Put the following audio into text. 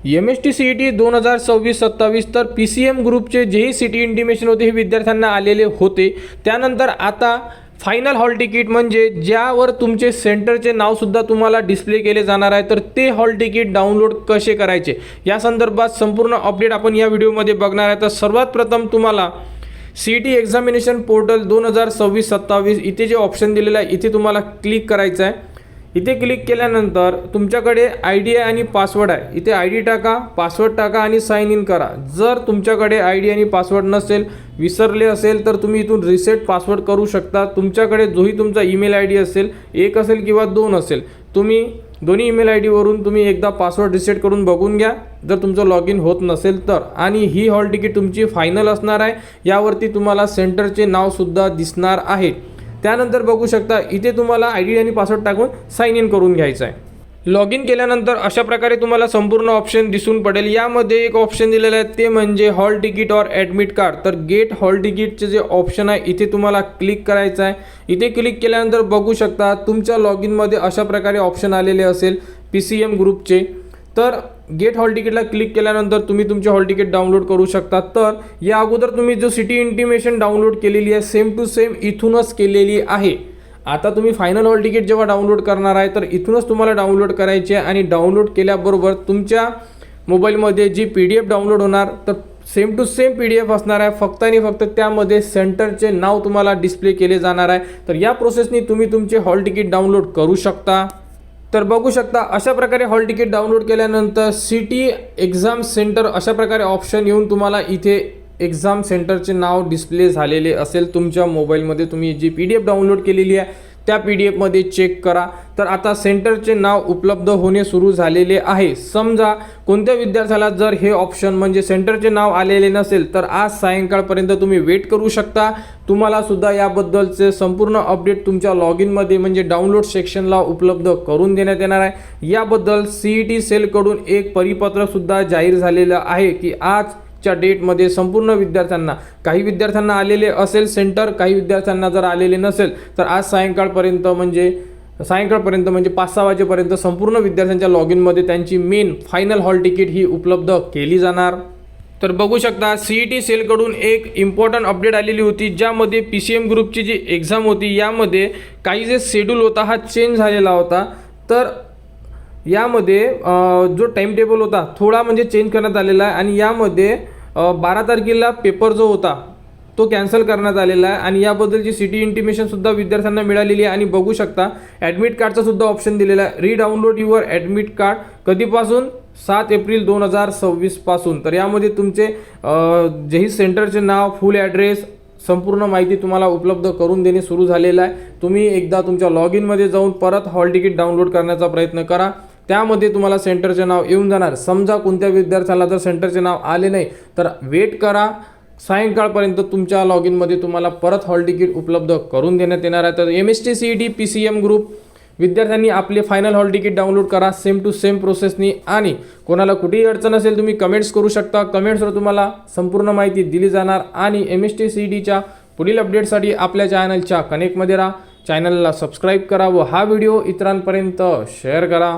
MST-CET 2026-27 तर PCM ग्रुपचे जेही सिटी इंटिमेशन होते हे विद्यार्थ्यांना आलेले होते। त्यानंतर आता फायनल हॉल तिकीट म्हणजे ज्यावर तुमचे सेंटरचे नावसुद्धा तुम्हाला डिस्प्ले केले जाणार आहे, तर ते हॉल तिकीट डाउनलोड कसे करायचे या संदर्भात संपूर्ण अपडेट आपण या व्हिडिओमध्ये बघणार आहे। तर सर्वात प्रथम तुम्हाला CET एक्झामिनेशन पोर्टल 2026-27 इथे जे ऑप्शन दिलेलं आहे इथे तुम्हाला क्लिक करायचं आहे। इथे क्लिक केल्यानंतर तुमच्याकडे ID आणि पासवर्ड आहे, इथे ID टाका, पासवर्ड टाका आणि साइन इन करा। जर तुमच्याकडे ID आणि पासवर्ड नसेल, विसरले असेल तर तुम्ही इथून रिसेट पासवर्ड करू शकता। तुमच्याकडे जोही तुमचा ईमेल ID असेल, एक असेल किंवा दोन असेल, तुम्ही दोन्ही ईमेल ID वरून तुम्ही एकदा पासवर्ड रिसेट करून बघून घ्या जर तुमचं लॉग इन होत नसेल तर। आणि ही हॉल तिकीट तुमची फायनल असणार आहे, यावरती तुम्हाला सेंटरचे नावसुद्धा दिसणार आहे। त्यानंतर बघू शकता इथे तुम्हाला ID आणि पासवर्ड टाकून साइन इन करून घ्यायचं आहे। लॉग इन केल्यानंतर अशा प्रकारे तुम्हाला संपूर्ण ऑप्शन दिसून पडेल। यामध्ये एक ऑप्शन दिलेलं आहे ते म्हणजे हॉल तिकीट और ॲडमिट कार्ड। तर गेट हॉल तिकीटचे जे ऑप्शन आहे इथे तुम्हाला क्लिक करायचं आहे। इथे क्लिक केल्यानंतर बघू शकता तुमच्या लॉग इनमध्ये अशा प्रकारे ऑप्शन आलेले असेल PCM ग्रुपचे। तर गेट हॉल तिकीटला क्लिक केल्यानंतर तुम्ही तुमचे हॉल तिकीट डाउनलोड करू शकता। तर या अगोदर तुम्ही जो सिटी इंटिमेशन डाउनलोड केलेली आहे सेम टू सेम इथूनच केलेली आहे। आता तुम्ही फायनल हॉल तिकीट जेव्हा डाउनलोड करणार आहे तर इथूनच तुम्हाला डाउनलोड करायचे आहे आणि डाउनलोड केल्याबरोबर तुमच्या मोबाईलमध्ये जी PDF डाउनलोड होणार तर सेम टू सेम PDF असणार आहे, फक्त आणि फक्त त्यामध्ये सेंटरचे नाव तुम्हाला डिस्प्ले केले जाणार आहे। तर या प्रोसेसनी तुम्ही तुमचे हॉल तिकीट डाउनलोड करू शकता। तर बघू शकता अशा प्रकारे हॉल तिकीट डाउनलोड केल्यानंतर सिटी एक्झाम सेंटर अशा प्रकारे ऑप्शन येऊन तुम्हाला इथे एक्झाम सेंटरचे नाव डिस्प्ले झालेले असेल तुमच्या मोबाईलमध्ये। तुम्ही जी PDF डाउनलोड केलेली आहे त्या PDF मध्ये चेक करा। तर आता सेंटरचे नाव उपलब्ध होणे सुरू झालेले आहे। समजा कोणत्या विद्यार्थ्याला जर हे ऑप्शन म्हणजे सेंटरचे नाव आलेले नसेल तर आज सायंकाळपर्यंत तुम्ही वेट करू शकता। तुम्हाला सुद्धा याबद्दलचे संपूर्ण अपडेट तुमच्या लॉग इनमध्ये म्हणजे डाउनलोड सेक्शनला उपलब्ध करून देण्यात येणार आहे। याबद्दल CET सेलकडून एक परिपत्रक सुद्धा जाहीर झालेलं आहे की आजच्या डेटमध्ये संपूर्ण विद्यार्थ्यांना, काही विद्यार्थ्यांना आलेले असेल सेंटर, काही विद्यार्थ्यांना जर आलेले नसेल तर आज सायंकाळपर्यंत म्हणजे 5-6 वाजेपर्यंत संपूर्ण विद्यार्थ्यांच्या लॉग इनमध्ये त्यांची मेन फायनल हॉल तिकीट ही उपलब्ध केली जाणार। तर बघू शकता CET सेलकडून एक इम्पॉर्टंट अपडेट आलेली होती ज्यामध्ये PCM ग्रुपची जी एक्झाम होती यामध्ये काही जे शेड्यूल होता हा चेंज झालेला होता। तर यामध्ये जो टाइम टेबल होता थोडा म्हणजे चेंज करण्यात आलेला आहे आणि यामध्ये 12 तारखेला पेपर जो होता तो कॅन्सल करण्यात आलेला आहे आणि याबद्दलची सिटी इंटिमेशन सुद्धा विद्यार्थ्यांना मिळालेली आहे। आणि बघू शकता ॲडमिट कार्डचा सुद्धा ऑप्शन दिलेला आहे, रीडाउनलोड युअर ॲडमिट कार्ड कधीपासून 7 एप्रिल 2026 पासून। तर यामध्ये तुमचे जेही सेंटरचे नाव, फुल ॲड्रेस, संपूर्ण माहिती तुम्हाला उपलब्ध करून देणे सुरू झालेलं आहे। तुम्ही एकदा तुमच्या लॉग इनमध्ये जाऊन परत हॉल तिकीट डाउनलोड करण्याचा प्रयत्न करा, त्यामध्ये तुम्हाला सेंटरचे नाव येऊन जाणार। समजा कोणत्या विद्यार्थ्याला जर सेंटरचे नाव आले नाही तर वेट करा, सायंकाळपर्यंत तुमच्या लॉग इनमध्ये तुम्हाला परत हॉल तिकीट उपलब्ध करून देण्यात येणार आहे। तर MST-CET PCM ग्रुप विद्यार्थ्यांनी आपले फायनल हॉल तिकीट डाउनलोड करा सेम टू सेम प्रोसेसनी। आणि कोणाला कुठेही अडचण असेल तुम्ही कमेंट्स करू शकता, कमेंट्सवर तुम्हाला संपूर्ण माहिती दिली जाणार। आणि MST-CETच्या पुढील अपडेटसाठी आपल्या चॅनलच्या कनेक्टमध्ये राहा, चॅनलला सबस्क्राईब करा व हा व्हिडिओ इतरांपर्यंत शेअर करा।